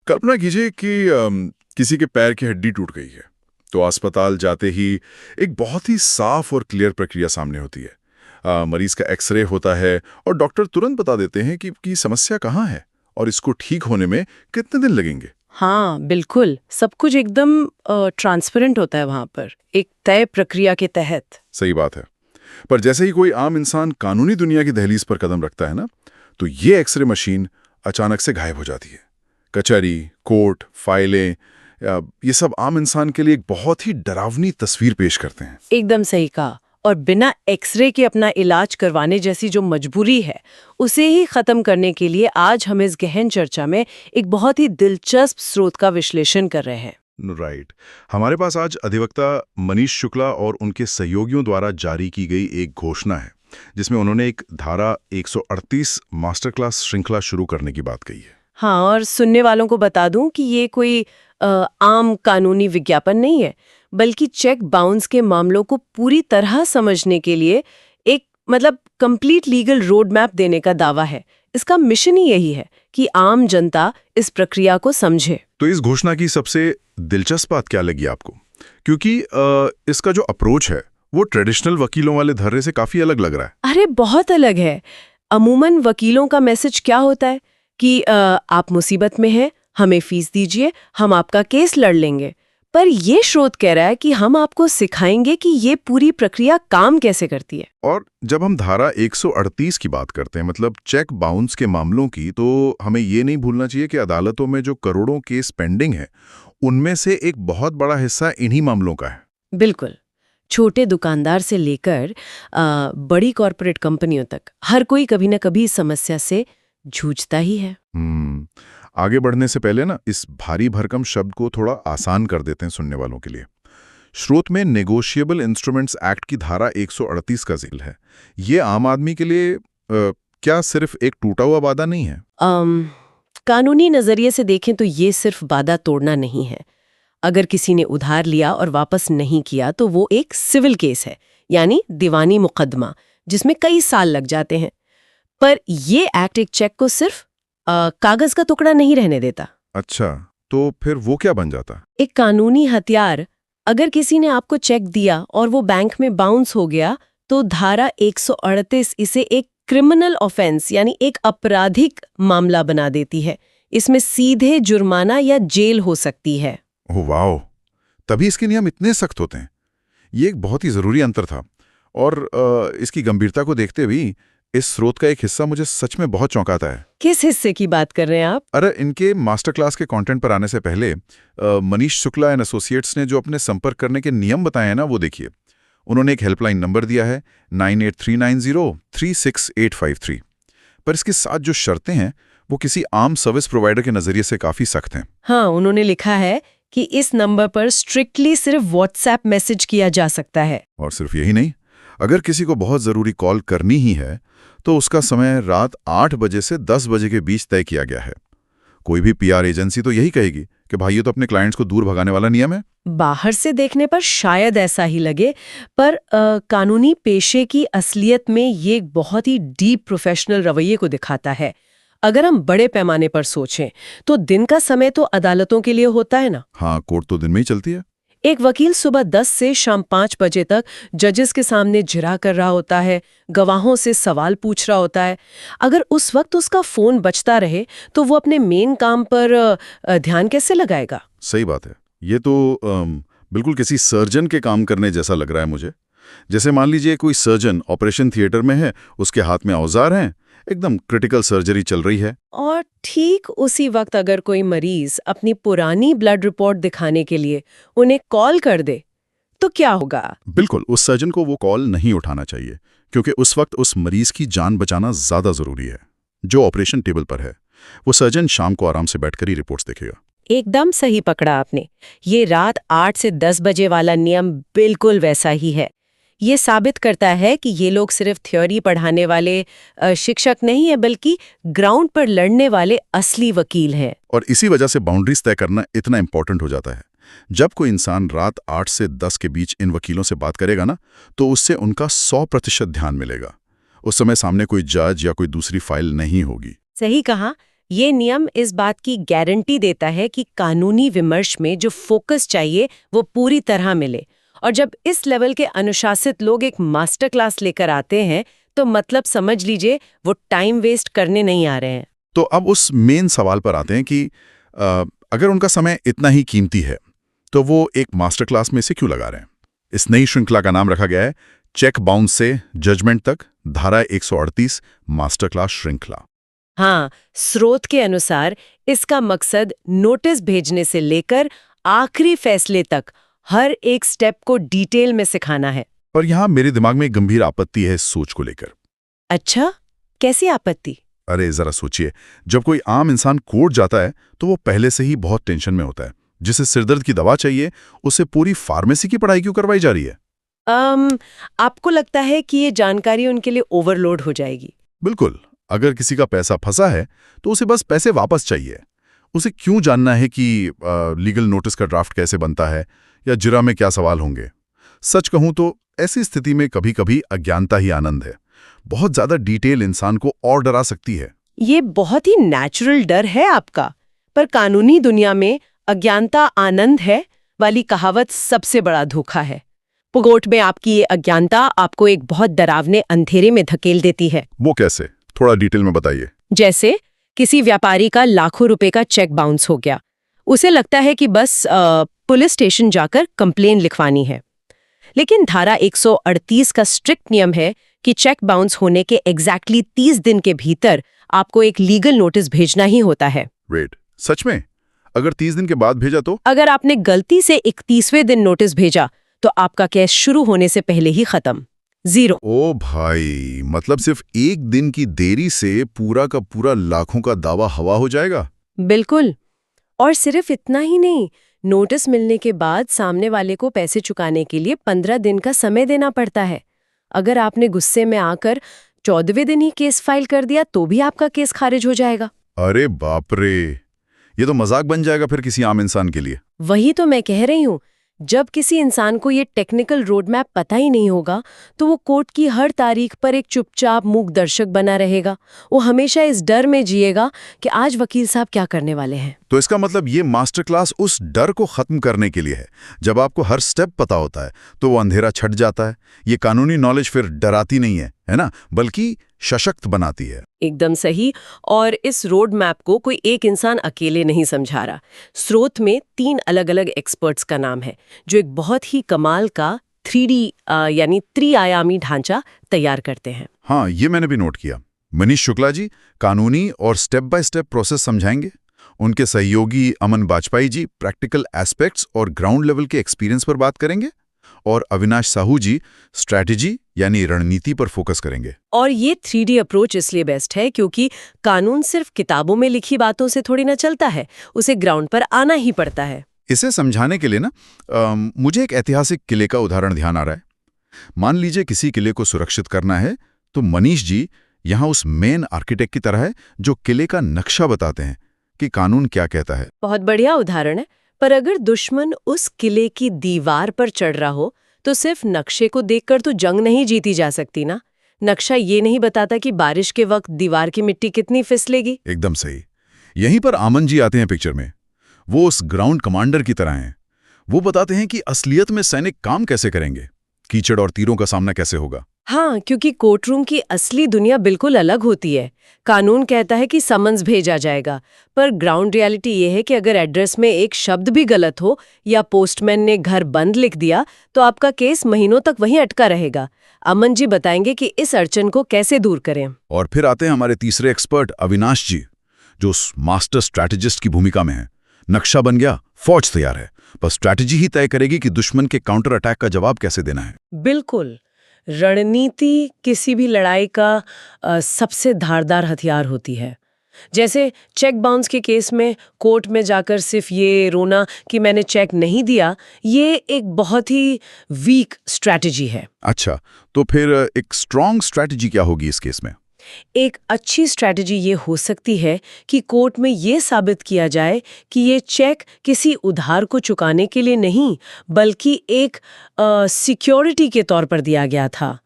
कल्पना कीजिए कि किसी के पैर की हड्डी टूट गई है, तो अस्पताल जाते ही एक बहुत ही साफ और क्लियर प्रक्रिया सामने होती है। मरीज का एक्सरे होता है और डॉक्टर तुरंत बता देते हैं कि समस्या कहाँ है और इसको ठीक होने में कितने दिन लगेंगे। हाँ बिल्कुल, सब कुछ एकदम ट्रांसपेरेंट होता है वहाँ पर, एक तय प्रक्रिया के तहत। सही बात है। पर जैसे ही कोई आम इंसान कानूनी दुनिया की दहलीज पर कदम रखता है ना, तो ये एक्सरे मशीन अचानक से गायब हो जाती है। कचहरी, कोर्ट, फाइलें, ये सब आम इंसान के लिए एक बहुत ही डरावनी तस्वीर पेश करते हैं। एकदम सही कहा। और बिना एक्सरे के अपना इलाज करवाने जैसी जो मजबूरी है, उसे ही खत्म करने के लिए आज हम इस गहन चर्चा में एक बहुत ही दिलचस्प स्रोत का विश्लेषण कर रहे हैं। राइट। हमारे पास आज अधिवक्ता मनीष शुक्ला और उनके सहयोगियों द्वारा जारी की गई एक घोषणा है, जिसमें उन्होंने एक धारा 138 मास्टर क्लास श्रृंखला शुरू करने की बात कही है। हाँ, और सुनने वालों को बता दूं कि ये कोई आम कानूनी विज्ञापन नहीं है, बल्कि चेक बाउंस के मामलों को पूरी तरह समझने के लिए एक कंप्लीट लीगल रोड मैप देने का दावा है। इसका मिशन ही यही है कि आम जनता इस प्रक्रिया को समझे। तो इस घोषणा की सबसे दिलचस्प बात क्या लगी आपको? क्योंकि इसका जो अप्रोच है वो ट्रेडिशनल वकीलों वाले धर्रे से काफी अलग लग रहा है। अरे बहुत अलग है। अमूमन वकीलों का मैसेज क्या होता है कि आप मुसीबत में हैं, हमें फीस दीजिए, हम आपका केस लड़ लेंगे। पर ये स्रोत कह रहा है कि हम आपको सिखाएंगे कि ये पूरी प्रक्रिया काम कैसे करती है। और जब हम धारा 138 की बात करते हैं, मतलब चेक बाउंस के मामलों की, तो हमें ये नहीं भूलना चाहिए कि अदालतों में जो करोड़ों केस पेंडिंग है, उनमें से एक बहुत बड़ा हिस्सा इन्हीं मामलों का है। बिल्कुल। छोटे दुकानदार से लेकर बड़ी कॉरपोरेट कंपनियों तक हर कोई कभी न कभी इस समस्या से जूझता ही है। आगे बढ़ने से पहले ना इस भारी भरकम शब्द को थोड़ा आसान कर देते हैं सुनने वालों के लिए। स्रोत में नेगोशिएबल इंस्ट्रूमेंट्स एक्ट की धारा 138 का जिक्र है। ये आम आदमी के लिए क्या सिर्फ एक टूटा हुआ वादा नहीं है? कानूनी नजरिए से देखें तो ये सिर्फ वादा तोड़ना नहीं है। अगर किसी ने उधार लिया और वापस नहीं किया तो वो एक सिविल केस है, यानी दीवानी मुकदमा, जिसमें कई साल लग जाते हैं। पर ये एक्ट एक चेक को सिर्फ कागज का टुकड़ा नहीं रहने देता। अच्छा, तो फिर वो क्या बन जाता? एक कानूनी हथियार। अगर किसी ने आपको चेक दिया और वो बैंक में बाउंस हो गया, तो धारा 138 इसे एक क्रिमिनल ऑफेंस यानी एक आपराधिक मामला बना देती है। इसमें सीधे जुर्माना या जेल हो सकती है। ओह वाओ, तभी इसके नियम इतने सख्त होते हैं। ये एक बहुत ही जरूरी अंतर था। और इसकी गंभीरता को देखते हुए इस स्रोत का एक हिस्सा मुझे सच में बहुत चौंकाता है। किस हिस्से की बात कर रहे हैं आप? अरे, इनके मास्टर क्लास के कंटेंट पर आने से पहले मनीष शुक्ला एंड एसोसिएट्स ने जो अपने संपर्क करने के नियम बताए हैं ना, वो देखिए। उन्होंने एक हेल्पलाइन नंबर दिया है 9839036853। पर इसके साथ जो शर्तें हैं वो किसी आम सर्विस प्रोवाइडर के नजरिए से काफी सख्त हैं। हाँ, उन्होंने लिखा है कि इस नंबर पर स्ट्रिक्टली सिर्फ व्हाट्सएप मैसेज किया जा सकता है। और सिर्फ यही नहीं, अगर किसी को बहुत जरूरी कॉल करनी ही है तो उसका समय रात 8 बजे से 10 बजे के बीच तय किया गया है। कोई भी पीआर एजेंसी तो यही कहेगी कि भाई ये तो अपने क्लाइंट्स को दूर भगाने वाला नियम है। बाहर से देखने पर शायद ऐसा ही लगे, पर कानूनी पेशे की असलियत में ये एक बहुत ही डीप प्रोफेशनल रवैये को दिखाता है। अगर हम बड़े पैमाने पर सोचें तो दिन का समय तो अदालतों के लिए होता है ना। हाँ, कोर्ट तो दिन में ही चलती है। एक वकील सुबह 10 से शाम 5 बजे तक जजेस के सामने जिरा कर रहा होता है, गवाहों से सवाल पूछ रहा होता है। अगर उस वक्त उसका फोन बजता रहे तो वो अपने मेन काम पर ध्यान कैसे लगाएगा? सही बात है। ये तो बिल्कुल किसी सर्जन के काम करने जैसा लग रहा है मुझे। जैसे मान लीजिए कोई सर्जन ऑपरेशन थिएटर में है, उसके हाथ में औजार हैं, एकदम क्रिटिकल सर्जरी चल रही है, और ठीक उसी वक्त अगर कोई मरीज अपनी पुरानी ब्लड रिपोर्ट दिखाने के लिए उन्हें कॉल कर दे तो क्या होगा? बिल्कुल उस सर्जन को वो कॉल नहीं उठाना चाहिए, क्योंकि उस वक्त उस मरीज की जान बचाना ज्यादा जरूरी है जो ऑपरेशन टेबल पर है। वो सर्जन शाम को आराम से बैठकर ही रिपोर्ट्स देखेगा। एकदम सही पकड़ा आपने। ये रात 8 से 10 बजे वाला नियम बिल्कुल वैसा ही है। ये साबित करता है कि ये लोग सिर्फ थ्योरी पढ़ाने वाले शिक्षक नहीं है, बल्कि ग्राउंड पर लड़ने वाले असली वकील हैं। और इसी वजह से बाउंड्रीज तय करना इतना इंपॉर्टेंट हो जाता है। जब कोई इंसान रात 8 से 10 के बीच इन वकीलों से बात करेगा ना, तो उससे उनका 100% ध्यान मिलेगा। उस समय सामने कोई जज या कोई दूसरी फाइल नहीं होगी। सही कहा। ये नियम इस बात की गारंटी देता है कि कानूनी विमर्श में जो फोकस चाहिए वो पूरी तरह मिले। और जब इस लेवल के अनुशासित लोग एक मास्टर क्लास लेकर आते हैं तो मतलब समझ लीजिए वो टाइम वेस्ट करने नहीं आ रहे हैं। तो अब उस मेन सवाल पर आते हैं कि अगर उनका समय इतना ही कीमती है तो वो एक मास्टर क्लास में से क्यों लगा रहे हैं। इस नई श्रृंखला का नाम रखा गया है चेक बाउंस से जजमेंट तक, धारा 138 मास्टर क्लास श्रृंखला। हाँ, स्रोत के अनुसार इसका मकसद नोटिस भेजने से लेकर आखिरी फैसले तक हर एक स्टेप को डिटेल में सिखाना है। पर यहाँ मेरे दिमाग में एक गंभीर आपत्ति है इस सोच को लेकर। अच्छा, कैसी आपत्ति? अरे जरा सोचिए, जब कोई आम इंसान कोर्ट जाता है तो वो पहले से ही बहुत टेंशन में होता है। जिसे सिरदर्द की दवा चाहिए उसे पूरी फार्मेसी की पढ़ाई क्यों करवाई जा रही है? आपको लगता है कि ये जानकारी उनके लिए ओवरलोड हो जाएगी? बिल्कुल। अगर किसी का पैसा फंसा है तो उसे बस पैसे वापस चाहिए। उसे क्यों जानना है कि लीगल नोटिस का ड्राफ्ट कैसे बनता है या जिरा में क्या सवाल होंगे। सच कहूं तो ऐसी स्थिति में कभी कभी अज्ञानता ही आनंद है। बहुत ज्यादा डिटेल इंसान को और डरा सकती है। ये बहुत ही नेचुरल डर है आपका, पर कानूनी दुनिया में अज्ञानता आनंद है वाली कहावत सबसे बड़ा धोखा है। कोर्ट में आपकी ये अज्ञानता आपको एक बहुत डरावने अंधेरे में धकेल देती है। वो कैसे? थोड़ा डिटेल में बताइए। जैसे किसी व्यापारी का लाखों रुपए का चेक बाउंस हो गया। उसे लगता है कि बस पुलिस स्टेशन जाकर कंप्लेन लिखवानी है। लेकिन धारा 138 का स्ट्रिक्ट नियम है कि चेक बाउंस होने के एग्जैक्टली 30 दिन के भीतर आपको एक लीगल नोटिस भेजना ही होता है। वेट, सच में? अगर 30 दिन के बाद भेजा तो? अगर आपने गलती से 31वें दिन नोटिस भेजा तो आपका केस शुरू होने से पहले ही खत्म, जीरो। ओ भाई, मतलब सिर्फ एक दिन की देरी से पूरा का पूरा लाखों का दावा हवा हो जाएगा। बिल्कुल। और सिर्फ इतना ही नहीं, नोटिस मिलने के बाद सामने वाले को पैसे चुकाने के लिए 15 दिन का समय देना पड़ता है। अगर आपने गुस्से में आकर 14वें दिन ही केस फाइल कर दिया तो भी आपका केस खारिज हो जाएगा। अरे बाप रे, ये तो मजाक बन जाएगा फिर किसी आम इंसान के लिए। वही तो मैं कह रही हूँ। जब किसी इंसान को ये टेक्निकल रोड मैप पता ही नहीं होगा तो वो कोर्ट की हर तारीख पर एक चुपचाप मूक दर्शक बना रहेगा। वो हमेशा इस डर में जिएगा कि आज वकील साहब क्या करने वाले हैं। तो इसका मतलब ये मास्टर क्लास उस डर को खत्म करने के लिए है। जब आपको हर स्टेप पता होता है तो वो अंधेरा छट जाता है। ये कानूनी नॉलेज फिर डराती नहीं है ना, बल्कि सशक्त बनाती है। एकदम सही। और इस रोड मैप को कोई एक इंसान अकेले नहीं समझा रहा। स्रोत में 3 अलग-अलग एक्सपर्ट्स का नाम है जो एक बहुत ही कमाल का 3D यानी त्रिआयामी ढांचा तैयार करते हैं। हाँ, ये मैंने भी नोट किया। मनीष शुक्ला जी कानूनी और स्टेप बाय स्टेप प्रोसेस समझाएंगे। उनके सहयोगी अमन बाजपेयी जी प्रैक्टिकल एस्पेक्ट्स और ग्राउंड लेवल के एक्सपीरियंस पर बात करेंगे। और अविनाश साहू जी स्ट्रैटेजी यानी रणनीति पर फोकस करेंगे। और ये 3D अप्रोच इसलिए बेस्ट है क्योंकि कानून सिर्फ किताबों में लिखी बातों से थोड़ी ना चलता है, उसे ग्राउंड पर आना ही पड़ता है। इसे समझाने के लिए ना मुझे एक ऐतिहासिक किले का उदाहरण ध्यान आ रहा है। मान लीजिए किसी किले को सुरक्षित करना है तो मनीष जी यहाँ उस मेन आर्किटेक्ट की तरह है जो किले का नक्शा बताते हैं कि कानून क्या कहता है। बहुत बढ़िया उदाहरण है। पर अगर दुश्मन उस किले की दीवार पर चढ़ रहा हो तो सिर्फ नक्शे को देखकर तो जंग नहीं जीती जा सकती ना। नक्शा ये नहीं बताता कि बारिश के वक्त दीवार की मिट्टी कितनी फिसलेगी। एकदम सही। यहीं पर आमन जी आते हैं पिक्चर में। वो उस ग्राउंड कमांडर की तरह हैं। वो बताते हैं कि असलियत में सैनिक काम कैसे करेंगे, कीचड़ और तीरों का सामना कैसे होगा। हाँ, क्योंकि कोर्टरूम की असली दुनिया बिल्कुल अलग होती है। कानून कहता है कि समन्स भेजा जाएगा, पर ग्राउंड रियलिटी ये है कि अगर एड्रेस में एक शब्द भी गलत हो या पोस्टमैन ने घर बंद लिख दिया तो आपका केस महीनों तक वहीं अटका रहेगा। अमन जी बताएंगे कि इस अड़चन को कैसे दूर करें। और फिर आते हैं हमारे तीसरे एक्सपर्ट अविनाश जी, जो मास्टर स्ट्रैटेजिस्ट की भूमिका में है। नक्शा बन गया, फौज तैयार है, बस स्ट्रैटेजी ही तय करेगी कि दुश्मन के काउंटर अटैक का जवाब कैसे देना है। बिल्कुल। रणनीति किसी भी लड़ाई का सबसे धारदार हथियार होती है। जैसे चेक बाउंस के केस में कोर्ट में जाकर सिर्फ ये रोना कि मैंने चेक नहीं दिया, ये एक बहुत ही वीक स्ट्रैटेजी है। अच्छा, तो फिर एक स्ट्रॉन्ग स्ट्रैटेजी क्या होगी इस केस में? एक अच्छी स्ट्रैटेजी ये हो सकती है कि कोर्ट में ये साबित किया जाए कि ये चेक किसी उधार को चुकाने के लिए नहीं बल्कि एक सिक्योरिटी के तौर पर दिया गया था।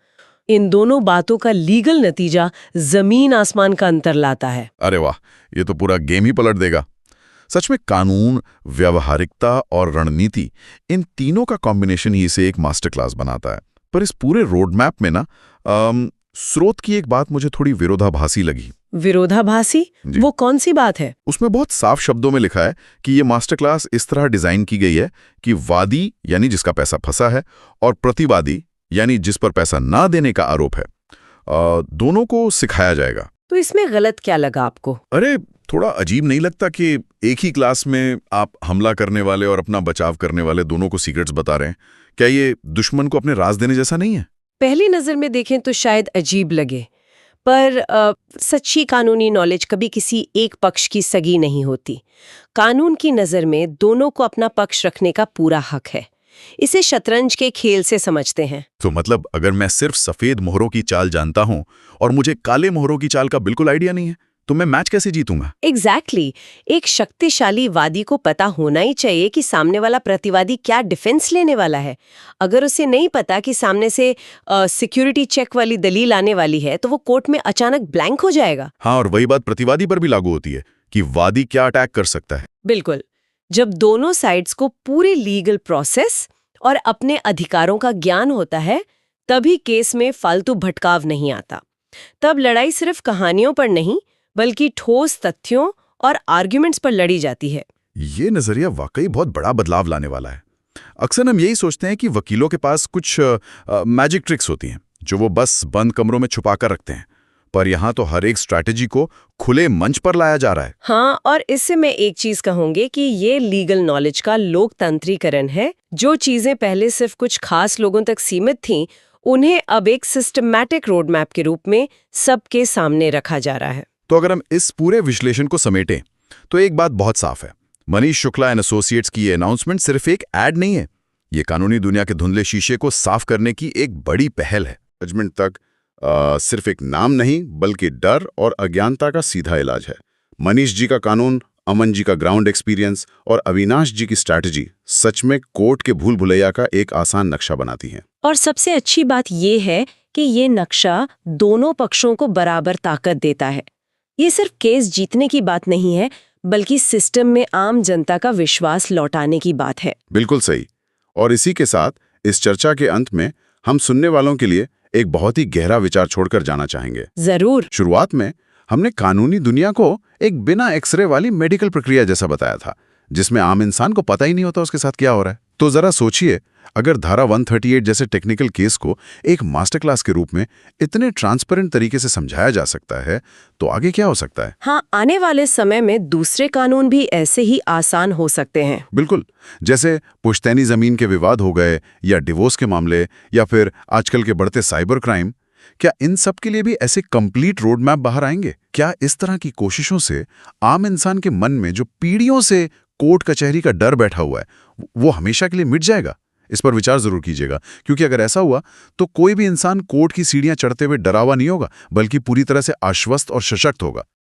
इन दोनों बातों का लीगल नतीजा जमीन आसमान का अंतर लाता है। अरे वाह, ये तो पूरा गेम ही पलट देगा। सच में कानून, व्यावहारिकता और रणनीति, इन तीनों का कॉम्बिनेशन ही इसे एक मास्टर क्लास बनाता है। पर इस पूरे रोड मैप में ना स्रोत की एक बात मुझे थोड़ी विरोधाभासी लगी। विरोधाभासी? वो कौन सी बात है? उसमें बहुत साफ शब्दों में लिखा है कि ये मास्टर क्लास इस तरह डिजाइन की गई है कि वादी यानी जिसका पैसा फंसा है और प्रतिवादी यानी जिस पर पैसा ना देने का आरोप है, दोनों को सिखाया जाएगा। तो इसमें गलत क्या लगा आपको? अरे थोड़ा अजीब नहीं लगता कि एक ही क्लास में आप हमला करने वाले और अपना बचाव करने वाले दोनों को सीक्रेट्स बता रहे हैं? क्या ये दुश्मन को अपने राज देने जैसा नहीं है? पहली नजर में देखें तो शायद अजीब लगे, पर सच्ची कानूनी नॉलेज कभी किसी एक पक्ष की सगी नहीं होती। कानून की नज़र में दोनों को अपना पक्ष रखने का पूरा हक है। इसे शतरंज के खेल से समझते हैं। तो मतलब अगर मैं सिर्फ सफेद मोहरों की चाल जानता हूं और मुझे काले मोहरों की चाल का बिल्कुल आइडिया नहीं है, तो मैं मैच कैसे जीतूंगा? एग्जैक्टली। एक शक्तिशाली वादी को पता होना ही चाहिए कि सामने वाला प्रतिवादी क्या डिफेंस लेने वाला है। अगर उसे नहीं पता कि सामने से सिक्योरिटी चेक वाली दलील आने वाली है, तो वो कोर्ट में अचानक ब्लैंक हो जाएगा। हाँ, और वही बात प्रतिवादी पर भी लागू होती है कि वादी क्या अटैक कर सकता है। बिल्कुल। जब दोनों साइड्स को पूरी लीगल प्रोसेस और अपने अधिकारों का ज्ञान होता है, तभी केस में फालतू भटकाव नहीं आता। तब लड़ाई सिर्फ कहानियों पर नहीं, बल्कि ठोस तथ्यों और आर्ग्यूमेंट्स पर लड़ी जाती है। ये नजरिया वाकई बहुत बड़ा बदलाव लाने वाला है। अक्सर हम यही सोचते हैं कि वकीलों के पास कुछ मैजिक ट्रिक्स होती हैं जो वो बस बंद कमरों में छुपा कर रखते हैं, पर यहाँ तो हर एक स्ट्रैटेजी को खुले मंच पर लाया जा रहा है। हाँ, और इससे मैं एक चीज कहूंगी कि ये लीगल नॉलेज का लोकतंत्रीकरण है। जो चीजें पहले सिर्फ कुछ खास लोगों तक सीमित थीं, उन्हें अब एक सिस्टमैटिक रोड मैप के रूप में सबके सामने रखा जा रहा है। तो अगर हम इस पूरे विश्लेषण को समेटें, तो एक बात बहुत साफ है। मनीष शुक्ला एंड एसोसिएट्स की ये अनाउंसमेंट सिर्फ एक ऐड नहीं है, ये कानूनी दुनिया के धुंधले शीशे को साफ करने की एक बड़ी पहल है। जजमेंट तक सिर्फ एक नाम नहीं, बल्कि डर और अज्ञानता का सीधा इलाज है। मनीष जी का कानून, अमन जी का ग्राउंड एक्सपीरियंस और अविनाश जी की स्ट्रैटेजी सच में कोर्ट के भूल भुलैया का एक आसान नक्शा बनाती हैं। और सबसे अच्छी बात यह है कि ये नक्शा दोनों पक्षों को बराबर ताकत देता है। ये सिर्फ केस जीतने की बात नहीं है, बल्कि सिस्टम में आम जनता का विश्वास लौटाने की बात है। बिल्कुल सही। और इसी के साथ इस चर्चा के अंत में हम सुनने वालों के लिए एक बहुत ही गहरा विचार छोड़कर जाना चाहेंगे। जरूर। शुरुआत में हमने कानूनी दुनिया को एक बिना एक्सरे वाली मेडिकल प्रक्रिया जैसा बताया था, जिसमें आम इंसान को पता ही नहीं होता उसके साथ क्या हो रहा है। तो जरा सोचिए, अगर धारा 138 जैसे टेक्निकल केस को एक मास्टर क्लास के रूप में इतने ट्रांसपेरेंट तरीके से समझाया जा सकता है, तो आगे क्या हो सकता है? हाँ, आने वाले समय में दूसरे कानून भी ऐसे ही आसान हो सकते हैं। बिल्कुल, जैसे पुश्तैनी जमीन के विवाद हो गए, या डिवोर्स के मामले, या फिर आजकल के बढ़ते साइबर क्राइम। क्या इन सब के लिए भी ऐसे कंप्लीट रोड मैप बाहर आएंगे? क्या इस तरह की कोशिशों से आम इंसान के मन में जो पीढ़ियों से कोर्ट कचहरी का डर बैठा हुआ है, वो हमेशा के लिए मिट जाएगा? इस पर विचार जरूर कीजिएगा, क्योंकि अगर ऐसा हुआ तो कोई भी इंसान कोर्ट की सीढ़ियां चढ़ते हुए डरावा नहीं होगा, बल्कि पूरी तरह से आश्वस्त और सशक्त होगा।